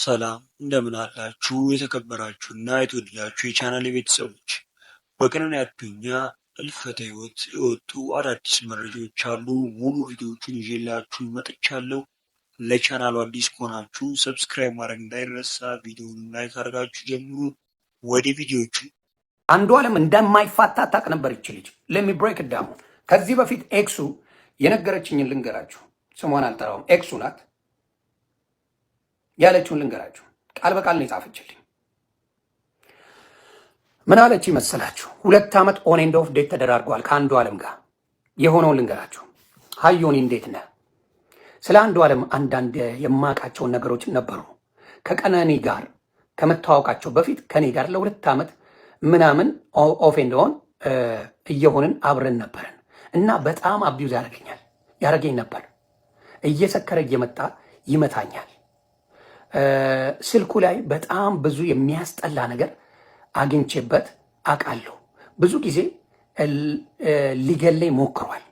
ሰላም እንደምን አላችሁ የተከበራችሁና የተወደዳችሁ የቻናሌ ቤተሰቦች። በቀነኒ አዱኛ ህልፈተ ህይወት የወጡ አዳዲስ መረጃዎች አሉ። ሙሉ ቪዲዮዎቹን ይዤላችሁ መጥቻለሁ። ለቻናሉ አዲስ ከሆናችሁ ሰብስክራይብ ማድረግ እንዳይረሳ፣ ቪዲዮውን ላይክ አድርጋችሁ ጀምሩ። ወደ ቪዲዮቹ። አንዷለም እንደማይፋታ ታውቅ ነበር ይች ልጅ። ሌት ሚ ብሬክ ኢት ዳውን። ከዚህ በፊት ኤክሱ የነገረችኝን ልንገራችሁ። ስሟን አልጠራውም። ኤክሱ ናት ያለችውን ልንገራችሁ። ቃል በቃል ነው የጻፈችልኝ። ምን አለች መሰላችሁ? 2 ዓመት ኦን ኤንድ ኦፍ ዴት ተደራርጓል ከአንዷለም ጋር። የሆነውን ልንገራችሁ። ሀዮኒ እንዴት ነህ? ስለ አንዷለም አንዳንድ የማውቃቸውን ነገሮች ነበሩ። ከቀነኒ ጋር ከመተዋወቃቸው በፊት ከኔ ጋር ለ2 ዓመት ምናምን ኦፍ ኤንድ ኦን እየሆንን አብረን ነበረን እና በጣም አቢዩዝ ያደረገኝ ነበር። እየሰከረ እየመጣ ይመታኛል። ስልኩ ላይ በጣም ብዙ የሚያስጠላ ነገር አግኝቼበት አውቃለሁ። ብዙ ጊዜ ሊገለኝ ሞክሯል።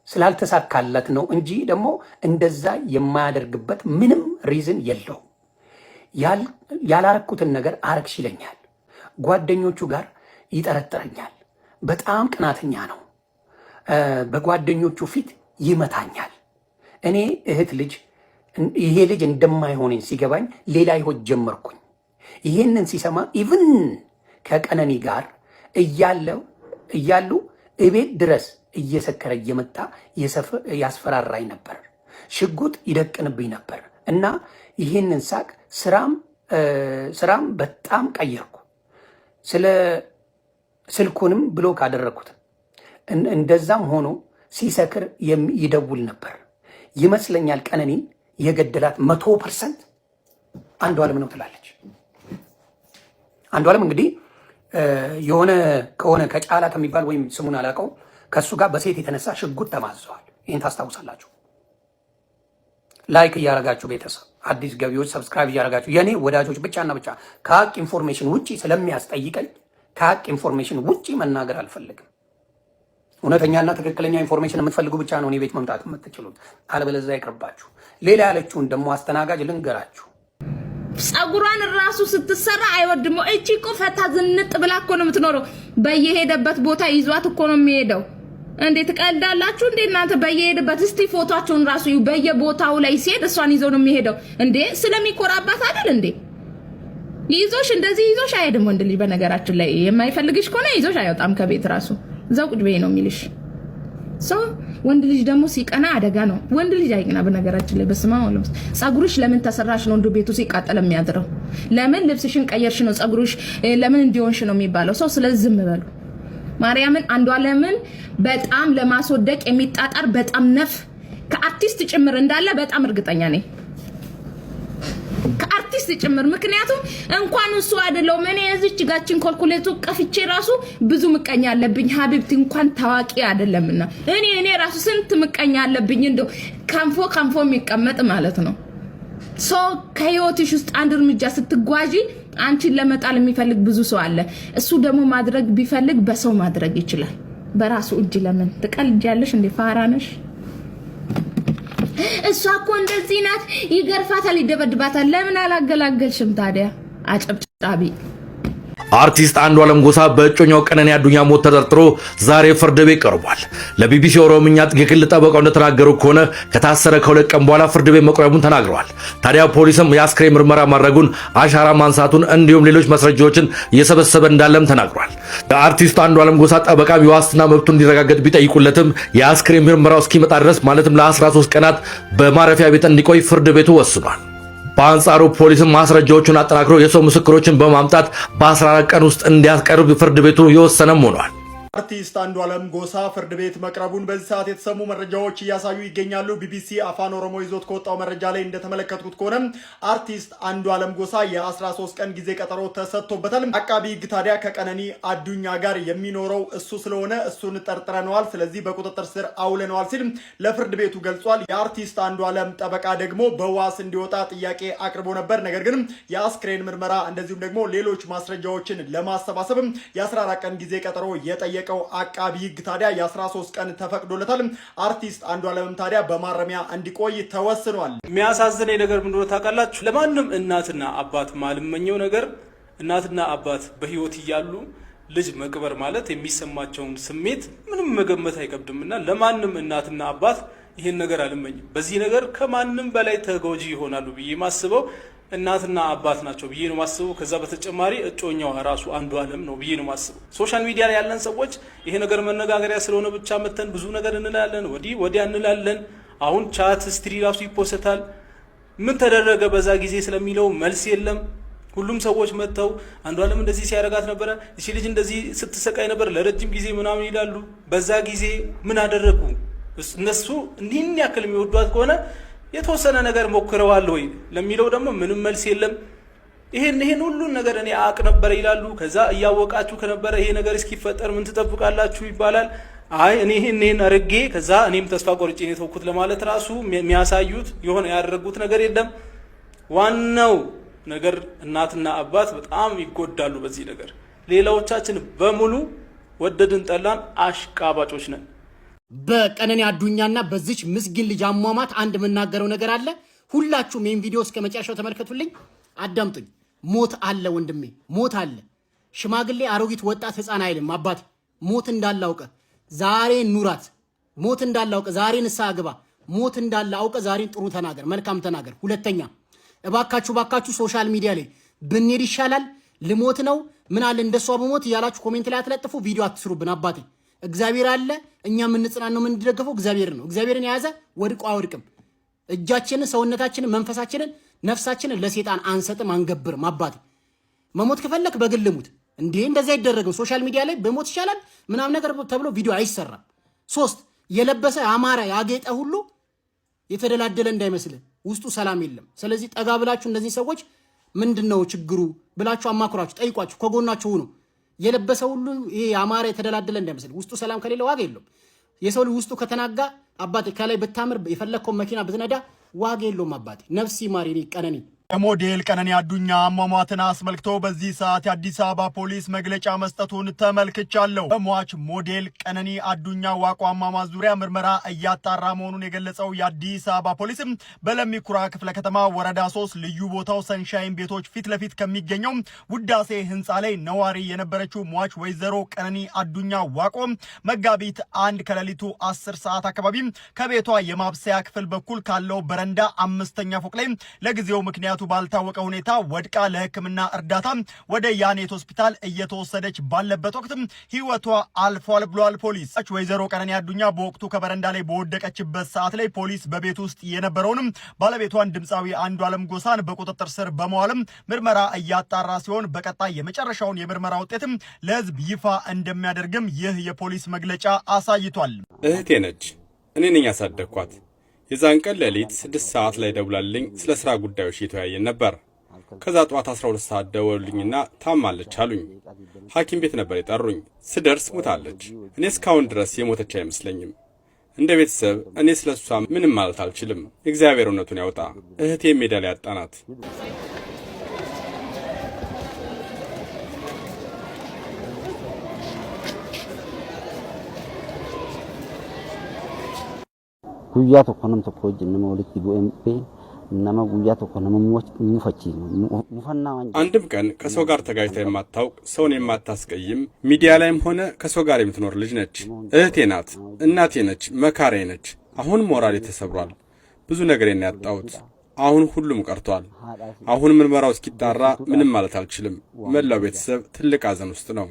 ስላልተሳካለት ነው እንጂ ደግሞ እንደዛ የማያደርግበት ምንም ሪዝን የለው። ያላረኩትን ነገር አረግሽ ይለኛል። ጓደኞቹ ጋር ይጠረጥረኛል። በጣም ቅናተኛ ነው። በጓደኞቹ ፊት ይመታኛል። እኔ እህት ልጅ ይሄ ልጅ እንደማይሆነኝ ሲገባኝ ሌላ ህይወት ጀመርኩኝ። ይሄንን ሲሰማ ኢቭን ከቀነኒ ጋር እያሉ እቤት ድረስ እየሰከረ እየመጣ ያስፈራራኝ ነበር። ሽጉጥ ይደቅንብኝ ነበር እና ይሄንን ሳቅ ስራም በጣም ቀየርኩ። ስልኩንም ብሎክ አደረኩት። እንደዛም ሆኖ ሲሰክር ይደውል ነበር። ይመስለኛል ቀነኒን የገደላት 100% አንዷለም ነው ትላለች። አንዷለም እንግዲህ ከሆነ ከጫላ ከሚባል ወይም ስሙን አላውቀው ከሱ ጋር በሴት የተነሳ ሽጉጥ ተማዘዋል። ይህን ታስታውሳላችሁ። ላይክ እያረጋችሁ ቤተሰብ አዲስ ገቢዎች ሰብስክራይብ እያረጋችሁ የኔ ወዳጆች ብቻና ብቻ ከሀቅ ኢንፎርሜሽን ውጪ ስለሚያስጠይቀኝ ከሀቅ ኢንፎርሜሽን ውጪ መናገር አልፈልግም። እውነተኛና ትክክለኛ ኢንፎርሜሽን የምትፈልጉ ብቻ ነው እኔ ቤት መምጣት የምትችሉት። አለበለዚያ ይቅርባችሁ። ሌላ ያለችውን ደግሞ አስተናጋጅ ልንገራችሁ። ጸጉሯን ራሱ ስትሰራ አይወድም። እቺ እኮ ፈታ ዝንጥ ብላ እኮ ነው የምትኖረው። በየሄደበት ቦታ ይዟት እኮ ነው የሚሄደው። እንዴት ቀልዳላችሁ እንዴ እናንተ? በየሄደበት እስቲ ፎቶአቸውን ራሱ በየቦታው ላይ ሲሄድ እሷን ይዞ ነው የሚሄደው። እንዴ ስለሚኮራባት አይደል እንዴ? ይዞሽ እንደዚህ ይዞሽ አይሄድም ወንድ ልጅ። በነገራችን ላይ የማይፈልግሽ ከሆነ ይዞሽ አይወጣም ከቤት ራሱ እዛው ቁጭ በይ ነው የሚልሽ። ወንድ ልጅ ደግሞ ሲቀና አደጋ ነው። ወንድ ልጅ አይቀና በነገራችን ላይ። በስማ ወለምስ ጸጉርሽ ለምን ተሰራሽ ነው እንዶ ቤቱ ሲቃጠል የሚያድረው? ለምን ልብስሽን ቀየርሽ ነው ጸጉርሽ ለምን እንዲሆንሽ ነው የሚባለው? ስለዚህ ዝም በሉ። ማርያምን አንዷለምን በጣም ለማስወደቅ የሚጣጣር በጣም ነፍ ከአርቲስት ጭምር እንዳለ በጣም እርግጠኛ ነኝ። ከአርቲስት ጭምር። ምክንያቱም እንኳን እሱ አይደለም እኔ እዚች ጋችን ኮልኩሌቱ ቀፍቼ ራሱ ብዙ ምቀኛ አለብኝ። ሀቢብቲ እንኳን ታዋቂ አይደለምና እኔ ራሱ ስንት ምቀኛ አለብኝ። እንደው ካንፎ የሚቀመጥ ማለት ነው። ከህይወትሽ ውስጥ አንድ እርምጃ ስትጓዢ አንቺን ለመጣል የሚፈልግ ብዙ ሰው አለ። እሱ ደግሞ ማድረግ ቢፈልግ በሰው ማድረግ ይችላል። በራሱ እጅ ለምን ትቀልጃለሽ እንዴ? ፋራ ነሽ። እሷ እኮ እንደዚህ ናት። ይገርፋታል፣ ይደበድባታል። ለምን አላገላገልሽም ታዲያ? አጨብጫቢ አርቲስት አንዷለም ጎሳ በእጮኛው ቀነኒ አዱኛ ሞት ተጠርጥሮ ዛሬ ፍርድ ቤት ቀርቧል። ለቢቢሲ ኦሮምኛ የግል ጠበቃው እንደተናገሩ ከሆነ ከታሰረ ከ2 ቀን በኋላ ፍርድ ቤት መቅረቡን ተናግረዋል። ታዲያ ፖሊስም የአስክሬን ምርመራ ማድረጉን፣ አሻራ ማንሳቱን እንዲሁም ሌሎች ማስረጃዎችን እየሰበሰበ እንዳለም ተናግሯል። የአርቲስቱ አንዷለም ጎሳ ጠበቃም የዋስትና መብቱ እንዲረጋገጥ ቢጠይቁለትም የአስክሬን ምርመራው እስኪመጣ ድረስ ማለትም ለ13 ቀናት በማረፊያ ቤት እንዲቆይ ፍርድ ቤቱ ወስኗል። በአንጻሩ ፖሊስም ማስረጃዎቹን አጠናክሮ የሰው ምስክሮችን በማምጣት በ14 ቀን ውስጥ እንዲያስቀርብ ፍርድ ቤቱ የወሰነም ሆኗል። አርቲስት አንዷለም ጎሳ ፍርድ ቤት መቅረቡን በዚህ ሰዓት የተሰሙ መረጃዎች እያሳዩ ይገኛሉ። ቢቢሲ አፋን ኦሮሞ ይዞት ከወጣው መረጃ ላይ እንደተመለከቱት ከሆነ አርቲስት አንዷለም ጎሳ የ13 ቀን ጊዜ ቀጠሮ ተሰጥቶበታል። አቃቢ ሕግ ታዲያ ከቀነኒ አዱኛ ጋር የሚኖረው እሱ ስለሆነ እሱን ጠርጥረነዋል፣ ስለዚህ በቁጥጥር ስር አውለነዋል ሲል ለፍርድ ቤቱ ገልጿል። የአርቲስት አንዷለም ጠበቃ ደግሞ በዋስ እንዲወጣ ጥያቄ አቅርቦ ነበር። ነገር ግን የአስክሬን ምርመራ እንደዚሁም ደግሞ ሌሎች ማስረጃዎችን ለማሰባሰብ የ14 ቀን ጊዜ ቀጠሮ የጠየቀ የጠየቀው አቃቢ ሕግ ታዲያ የ13 ቀን ተፈቅዶለታል። አርቲስት አንዱዓለም ታዲያ በማረሚያ እንዲቆይ ተወስኗል። የሚያሳዝነኝ ነገር ምን እንደሆነ ታውቃላችሁ? ለማንም እናትና አባት ማልመኘው ነገር እናትና አባት በህይወት እያሉ ልጅ መቅበር ማለት የሚሰማቸውን ስሜት ምንም መገመት አይከብድምና ለማንም እናትና አባት ይሄን ነገር አልመኝም። በዚህ ነገር ከማንም በላይ ተጎጂ ይሆናሉ ብዬ ማስበው እናትና አባት ናቸው ብዬ ነው ማስበው። ከዛ በተጨማሪ እጮኛው ራሱ አንዱዓለም ነው ብዬ ነው ማስበው። ሶሻል ሚዲያ ላይ ያለን ሰዎች ይሄ ነገር መነጋገሪያ ስለሆነ ብቻ መተን ብዙ ነገር እንላለን፣ ወዲያ እንላለን። አሁን ቻት ስትሪ ራሱ ይፖስታል። ምን ተደረገ በዛ ጊዜ ስለሚለው መልስ የለም። ሁሉም ሰዎች መተው አንዱዓለም እንደዚህ ሲያረጋት ነበር፣ እሺ ልጅ እንደዚህ ስትሰቃይ ነበር ለረጅም ጊዜ ምናምን ይላሉ። በዛ ጊዜ ምን አደረጉ? እነሱ እንዲህን ያክል የሚወዷት ከሆነ የተወሰነ ነገር ሞክረዋል ወይ ለሚለው ደግሞ ምንም መልስ የለም። ይሄን ሁሉን ነገር እኔ አቅ ነበር ይላሉ። ከዛ እያወቃችሁ ከነበረ ይሄ ነገር እስኪፈጠር ምን ትጠብቃላችሁ ይባላል። አይ እኔ ይሄን አርጌ ከዛ እኔም ተስፋ ቆርጬ ነው ተውኩት ለማለት ራሱ የሚያሳዩት የሆነ ያደረጉት ነገር የለም። ዋናው ነገር እናትና አባት በጣም ይጎዳሉ በዚህ ነገር። ሌላዎቻችን በሙሉ ወደድን ጠላን አሽቃባጮች ነን። በቀነኒ አዱኛና በዚች ምስኪን ልጅ አሟሟት አንድ የምናገረው ነገር አለ። ሁላችሁም ይህን ቪዲዮ እስከ መጨረሻው ተመልከቱልኝ፣ አዳምጡኝ። ሞት አለ ወንድሜ፣ ሞት አለ። ሽማግሌ፣ አሮጊት፣ ወጣት፣ ህፃን አይልም። አባት ሞት እንዳላውቀ ዛሬ ኑራት። ሞት እንዳላውቀ ዛሬ ንስሐ ግባ። ሞት እንዳላውቀ ዛሬን ጥሩ ተናገር፣ መልካም ተናገር። ሁለተኛ እባካችሁ ሶሻል ሚዲያ ላይ ብንሄድ ይሻላል። ልሞት ነው ምን አለ እንደሷ በሞት እያላችሁ ኮሜንት ላይ አትለጥፉ፣ ቪዲዮ አትስሩብን። አባቴ እግዚአብሔር አለ፣ እኛ የምንጽናናው የምንደገፈው እግዚአብሔር ነው። እግዚአብሔርን የያዘ ወድቆ አይወድቅም። እጃችንን፣ ሰውነታችንን፣ መንፈሳችንን፣ ነፍሳችንን ለሰይጣን አንሰጥም፣ አንገብርም። አባቴ መሞት ከፈለክ በግል ሙት። እንዴ እንደዛ አይደረግም። ሶሻል ሚዲያ ላይ በሞት ይሻላል ምናምን ነገር ተብሎ ቪዲዮ አይሰራም። 3 የለበሰ ያማረ ያጌጠ ሁሉ የተደላደለ እንዳይመስል ውስጡ ሰላም የለም። ስለዚህ ጠጋ ብላችሁ እነዚህ ሰዎች ምንድነው ችግሩ ብላችሁ አማክሯችሁ፣ ጠይቋችሁ፣ ከጎናችሁ ሁኑ። የለበሰ ሁሉ ይሄ ያማረ የተደላደለ እንዳይመስል ውስጡ ሰላም ከሌለ ዋጋ የለውም። የሰው ልጅ ውስጡ ከተናጋ አባቴ ከላይ ብታምር የፈለከው መኪና ብትነዳ ዋጋ የለውም። አባቴ ነፍሲ ማሪ ቀነኒ ሞዴል ቀነኒ አዱኛ አሟሟትን አስመልክቶ በዚህ ሰዓት የአዲስ አበባ ፖሊስ መግለጫ መስጠቱን ተመልክቻለሁ። በሟች ሞዴል ቀነኒ አዱኛ ዋቆ አሟሟት ዙሪያ ምርመራ እያጣራ መሆኑን የገለጸው የአዲስ አበባ ፖሊስም በለሚ ኩራ ክፍለ ከተማ ወረዳ 3 ልዩ ቦታው ሰንሻይን ቤቶች ፊት ለፊት ከሚገኘው ውዳሴ ህንፃ ላይ ነዋሪ የነበረችው ሟች ወይዘሮ ቀነኒ አዱኛ ዋቆ መጋቢት 1 ከሌሊቱ 10 ሰዓት አካባቢ ከቤቷ የማብሰያ ክፍል በኩል ካለው በረንዳ 5ኛ ፎቅ ላይ ለጊዜው ምክንያቱ ባልታወቀ ሁኔታ ወድቃ ለሕክምና እርዳታ ወደ ያኔት ሆስፒታል እየተወሰደች ባለበት ወቅት ህይወቷ አልፏል ብሏል ፖሊስ። ወይዘሮ ቀነኒ አዱኛ በወቅቱ ከበረንዳ ላይ በወደቀችበት ሰዓት ላይ ፖሊስ በቤት ውስጥ የነበረውን ባለቤቷን ድምፃዊ አንዱዓለም ጎሳን በቁጥጥር ስር በመዋልም ምርመራ እያጣራ ሲሆን በቀጣይ የመጨረሻውን የምርመራ ውጤትም ለህዝብ ይፋ እንደሚያደርግም ይህ የፖሊስ መግለጫ አሳይቷል። እህቴ ነች፣ እኔ ነኝ ያሳደግኳት። የዛን ቀን ሌሊት 6 ሰዓት ላይ ደውላልኝ ስለ ስራ ጉዳዮች እየተወያየን ነበር። ከዛ ጠዋት 12 ሰዓት ደወሉልኝና ታማለች አሉኝ። ሐኪም ቤት ነበር የጠሩኝ። ስደርስ ሞታለች። እኔ እስካሁን ድረስ የሞተች አይመስለኝም። እንደ ቤተሰብ እኔ ስለሷ ምንም ማለት አልችልም። እግዚአብሔር እውነቱን ያውጣ። እህቴ ሜዳ ላይ ያጣናት። guyyaa tokko nam tokko wajjin nama walitti bu'ee nama guyyaa tokko nama ሙፈቺ አንድም ቀን ከሰው ጋር ተጋጭታ የማታውቅ ሰውን የማታስቀይም ሚዲያ ላይም ሆነ ከሰው ጋር የምትኖር ልጅ ነች። እህቴ ናት፣ እናቴ ነች፣ መካሬ ነች። አሁን ሞራሌ ተሰብሯል። ብዙ ነገሬን ያጣሁት። አሁን ሁሉም ቀርቷል። አሁን ምርመራው እስኪጣራ ምንም ማለት አልችልም። መላው ቤተሰብ ትልቅ ሐዘን ውስጥ ነው።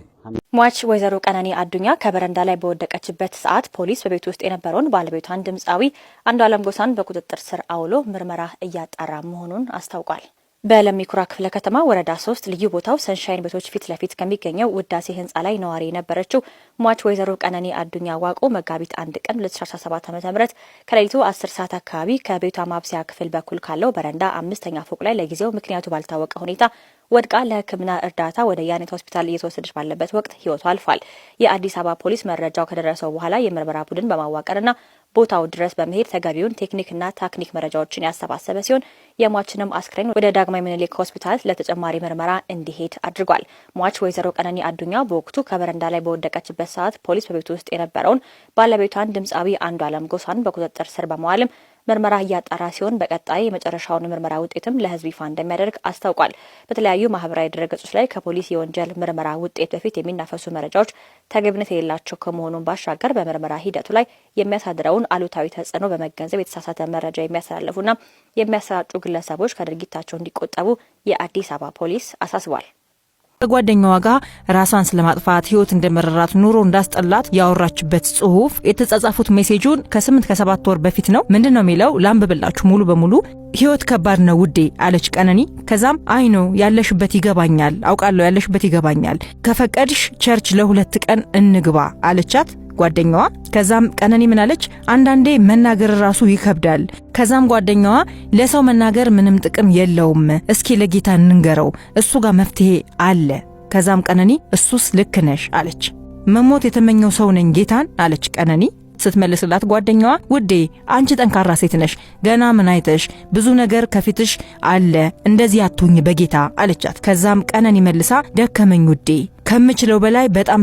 ሟች ወይዘሮ ቀነኒ አዱኛ ከበረንዳ ላይ በወደቀችበት ሰዓት ፖሊስ በቤት ውስጥ የነበረውን ባለቤቷን ድምፃዊ አንዱዓለም ጎሳን በቁጥጥር ስር አውሎ ምርመራ እያጣራ መሆኑን አስታውቋል። በለሚ ኩራ ክፍለ ከተማ ወረዳ 3 ልዩ ቦታው ሰንሻይን ቤቶች ፊት ለፊት ከሚገኘው ውዳሴ ህንፃ ላይ ነዋሪ የነበረችው ሟች ወይዘሮ ቀነኒ አዱኛ ዋቆ መጋቢት 1 ቀን 2017 ዓ.ም ከሌሊቱ 10 ሰዓት አካባቢ ከቤቷ ማብሰያ ክፍል በኩል ካለው በረንዳ 5ኛ ፎቅ ላይ ለጊዜው ምክንያቱ ባልታወቀ ሁኔታ ወድቃ ለሕክምና እርዳታ ወደ ያኔት ሆስፒታል እየተወሰደች ባለበት ወቅት ህይወቷ አልፏል። የአዲስ አበባ ፖሊስ መረጃው ከደረሰው በኋላ የምርመራ ቡድን በማዋቀርና ቦታው ድረስ በመሄድ ተገቢውን ቴክኒክና ታክኒክ መረጃዎችን ያሰባሰበ ሲሆን የሟችንም አስክሬን ወደ ዳግማዊ ምኒልክ ሆስፒታል ለተጨማሪ ምርመራ እንዲሄድ አድርጓል። ሟች ወይዘሮ ቀነኒ አዱኛ በወቅቱ ከበረንዳ ላይ በወደቀችበት ሰዓት ፖሊስ በቤቱ ውስጥ የነበረውን ባለቤቷን ድምፃዊ አንዱዓለም ጎሳን በቁጥጥር ስር በመዋልም ምርመራ እያጣራ ሲሆን በቀጣይ የመጨረሻውን ምርመራ ውጤትም ለሕዝብ ይፋ እንደሚያደርግ አስታውቋል። በተለያዩ ማህበራዊ ድረገጾች ላይ ከፖሊስ የወንጀል ምርመራ ውጤት በፊት የሚናፈሱ መረጃዎች ተገቢነት የሌላቸው ከመሆኑን ባሻገር በምርመራ ሂደቱ ላይ የሚያሳድረውን አሉታዊ ተጽዕኖ በመገንዘብ የተሳሳተ መረጃ የሚያስተላልፉና የሚያሰራጩ ግለሰቦች ከድርጊታቸው እንዲቆጠቡ የአዲስ አበባ ፖሊስ አሳስቧል። ከጓደኛዋ ጋር ራሷን ስለማጥፋት ህይወት እንደመረራት ኑሮ እንዳስጠላት ያወራችበት ጽሁፍ የተጻጻፉት ሜሴጁን ከ8 ከ7 ወር በፊት ነው። ምንድነው የሚለው? ላንብብላችሁ ሙሉ በሙሉ። ህይወት ከባድ ነው ውዴ አለች ቀነኒ። ከዛም አይ ነው ያለሽበት ይገባኛል፣ አውቃለሁ ያለሽበት ይገባኛል፣ ከፈቀድሽ ቸርች ለ2 ቀን እንግባ አለቻት ጓደኛዋ። ከዛም ቀነኒ ምን አለች? አንዳንዴ መናገር ራሱ ይከብዳል። ከዛም ጓደኛዋ ለሰው መናገር ምንም ጥቅም የለውም፣ እስኪ ለጌታ እንንገረው፣ እሱ ጋር መፍትሄ አለ። ከዛም ቀነኒ እሱስ ልክ ነሽ አለች። መሞት የተመኘው ሰው ነኝ ጌታን አለች ቀነኒ። ስትመልስላት ጓደኛዋ ውዴ አንቺ ጠንካራ ሴት ነሽ፣ ገና ምን አይተሽ፣ ብዙ ነገር ከፊትሽ አለ፣ እንደዚህ አትሁኝ በጌታ አለቻት። ከዛም ቀነኒ መልሳ ደከመኝ ውዴ፣ ከምችለው በላይ በጣም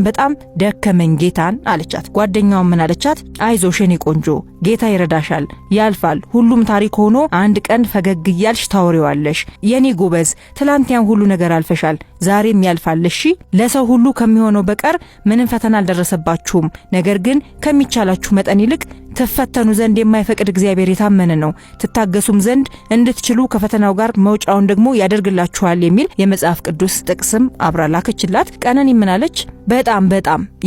ደከመኝ ጌታን አለቻት። ጓደኛዋ ምን አለቻት? አይዞሽ የኔ ቆንጆ፣ ጌታ ይረዳሻል፣ ያልፋል፣ ሁሉም ታሪክ ሆኖ አንድ ቀን ፈገግ እያልሽ ታወሪዋለሽ። የኔ ጎበዝ፣ ትላንት ሁሉ ነገር አልፈሻል፣ ዛሬም ያልፋል። እሺ ለሰው ሁሉ ከሚሆነው በቀር ምንም ፈተና አልደረሰባችሁም። ነገር ግን ከሚቻላችሁ መጠን ይልቅ ትፈተኑ ዘንድ የማይፈቅድ እግዚአብሔር የታመነ ነው። ትታገሱም ዘንድ እንድትችሉ ከፈተናው ጋር መውጫውን ደግሞ ያደርግላችኋል የሚል የመጽሐፍ ቅዱስ ጥቅስም አብራ ላከችላት። ቀነኒ ምን አለች? በጣም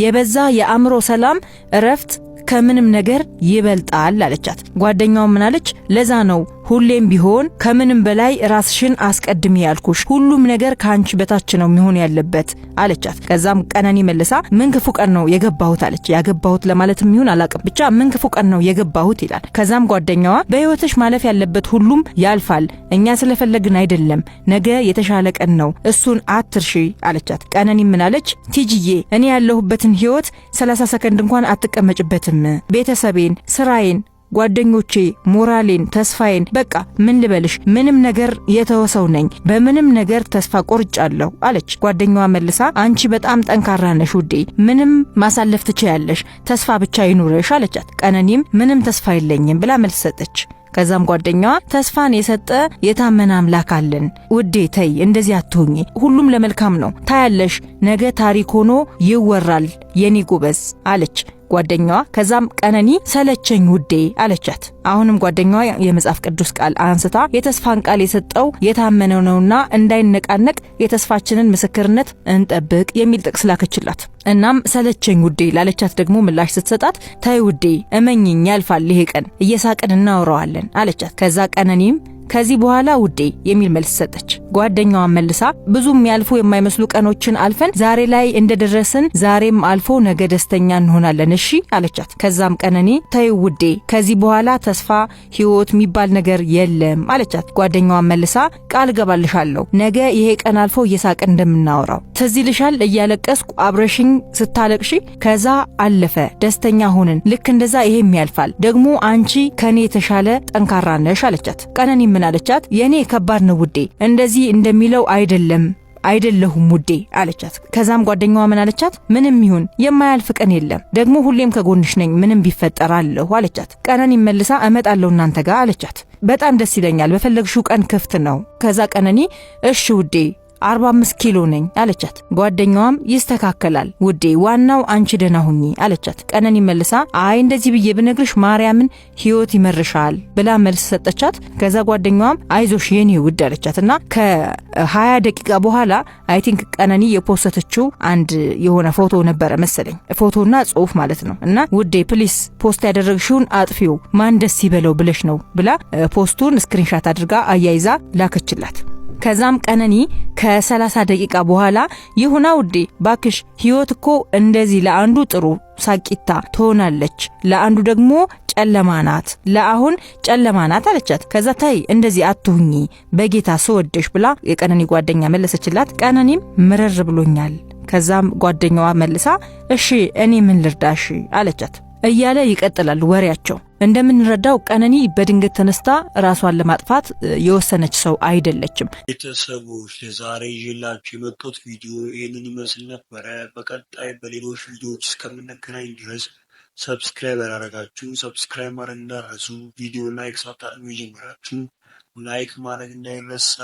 የበዛ የአእምሮ ሰላም እረፍት ከምንም ነገር ይበልጣል አለቻት። ጓደኛው ምን አለች? ለዛ ነው ሁሌም ቢሆን ከምንም በላይ ራስሽን አስቀድሚ ያልኩሽ፣ ሁሉም ነገር ካንቺ በታች ነው የሚሆን ያለበት አለቻት። ከዛም ቀነኒ መልሳ ምን ክፉ ቀን ነው የገባሁት አለች። ያገባሁት ለማለትም ይሁን አላቅም፣ ብቻ ምን ክፉ ቀን ነው የገባሁት ይላል። ከዛም ጓደኛዋ በህይወትሽ ማለፍ ያለበት ሁሉም ያልፋል፣ እኛ ስለፈለግን አይደለም፣ ነገ የተሻለ ቀን ነው፣ እሱን አትርሺ አለቻት። ቀነኒ ምን አለች? ቲጂዬ እኔ ያለሁበትን ህይወት 30 ሰከንድ እንኳን አትቀመጭበትም። ቤተሰቤን፣ ስራዬን፣ ጓደኞቼ፣ ሞራሌን፣ ተስፋዬን በቃ ምን ልበልሽ፣ ምንም ነገር የተወሰው ነኝ፣ በምንም ነገር ተስፋ ቆርጫለሁ አለች። ጓደኛዋ መልሳ አንቺ በጣም ጠንካራ ነሽ ውዴ፣ ምንም ማሳለፍ ትችያለሽ፣ ተስፋ ብቻ ይኑርሽ አለቻት። ቀነኒም ምንም ተስፋ የለኝም ብላ መልስ ሰጠች። ከዛም ጓደኛዋ ተስፋን የሰጠ የታመነ አምላክ አለን ውዴ፣ ተይ እንደዚህ አትሁኚ፣ ሁሉም ለመልካም ነው፣ ታያለሽ፣ ነገ ታሪክ ሆኖ ይወራል የኔ ጎበዝ አለች ጓደኛዋ። ከዛም ቀነኒ ሰለቸኝ ውዴ አለቻት። አሁንም ጓደኛዋ የመጽሐፍ ቅዱስ ቃል አንስታ የተስፋን ቃል የሰጠው የታመነው ነውና እንዳይነቃነቅ የተስፋችንን ምስክርነት እንጠብቅ የሚል ጥቅስ ላከችላት። እናም ሰለቸኝ ውዴ ላለቻት ደግሞ ምላሽ ስትሰጣት ተይ ውዴ እመኝኝ ያልፋል ይሄ ቀን፣ እየሳቅን እናወራዋለን አለቻት። ከዛ ቀነኒም ከዚህ በኋላ ውዴ የሚል መልስ ሰጠች። ጓደኛዋ መልሳ ብዙም ያልፉ የማይመስሉ ቀኖችን አልፈን ዛሬ ላይ እንደደረስን ዛሬም አልፎ ነገ ደስተኛ እንሆናለን እሺ አለቻት። ከዛም ቀነኒ ተይ ውዴ ከዚህ በኋላ ተስፋ ህይወት የሚባል ነገር የለም አለቻት። ጓደኛዋ መልሳ ቃል ገባልሻለሁ ነገ ይሄ ቀን አልፎ እየሳቅን እንደምናወራው፣ ትዝ ይልሻል እያለቀስኩ አብረሽኝ ስታለቅሺ፣ ከዛ አለፈ ደስተኛ ሆነን፣ ልክ እንደዛ ይሄም ያልፋል፣ ደግሞ አንቺ ከኔ የተሻለ ጠንካራ ነሽ አለቻት። ቀነኒ ምን አለቻት? የኔ ከባድ ነው ውዴ፣ እንደዚህ እንደሚለው አይደለሁም ውዴ አለቻት። ከዛም ጓደኛዋ ምን አለቻት? ምንም ይሁን የማያልፍ ቀን የለም፣ ደግሞ ሁሌም ከጎንሽ ነኝ፣ ምንም ቢፈጠር አለሁ አለቻት። ቀነኒ መልሳ እመጣለሁ እናንተ ጋር አለቻት። በጣም ደስ ይለኛል፣ በፈለግሽው ቀን ክፍት ነው። ከዛ ቀነኒ እሺ ውዴ 45 ኪሎ ነኝ አለቻት። ጓደኛዋም ይስተካከላል ውዴ፣ ዋናው አንቺ ደህና ሁኚ አለቻት። ቀነኒ መልሳ አይ እንደዚህ ብዬ ብነግርሽ ማርያምን ህይወት ይመርሻል ብላ መልስ ሰጠቻት። ከዛ ጓደኛዋም አይዞሽ የኔ ውድ አለቻትና ከ20 ደቂቃ በኋላ አይ ቲንክ ቀነኒ የፖስተችው አንድ የሆነ ፎቶ ነበረ መሰለኝ፣ ፎቶና ጽሁፍ ማለት ነው። እና ውዴ ፕሊስ ፖስት ያደረግሽውን አጥፊው፣ ማን ደስ ይበለው ብለሽ ነው ብላ ፖስቱን ስክሪንሻት አድርጋ አያይዛ ላከችላት። ከዛም ቀነኒ ከ30 ደቂቃ በኋላ ይሁና ውዴ ባክሽ፣ ህይወት እኮ እንደዚህ ለአንዱ ጥሩ ሳቂታ ትሆናለች፣ ለአንዱ ደግሞ ጨለማ ናት፣ ለአሁን ጨለማ ናት አለቻት። ከዛ ታይ እንደዚህ አትሁኚ በጌታ ስወደሽ ብላ የቀነኒ ጓደኛ መለሰችላት። ቀነኒም ምርር ብሎኛል። ከዛም ጓደኛዋ መልሳ እሺ እኔ ምን ልርዳሽ አለቻት። እያለ ይቀጥላል ወሬያቸው። እንደምንረዳው ቀነኒ በድንገት ተነስታ ራሷን ለማጥፋት የወሰነች ሰው አይደለችም። ቤተሰቦች ለዛሬ ይዤላችሁ የመጣሁት ቪዲዮ ይህንን ይመስል ነበረ። በቀጣይ በሌሎች ቪዲዮዎች እስከምንገናኝ ድረስ ሰብስክራይብ ያላረጋችሁ ሰብስክራይብ ማድረግ እንዳትረሱ። ቪዲዮ ላይክ ሳታደርጉ የጀመራችሁ ላይክ ማድረግ እንዳይረሳ።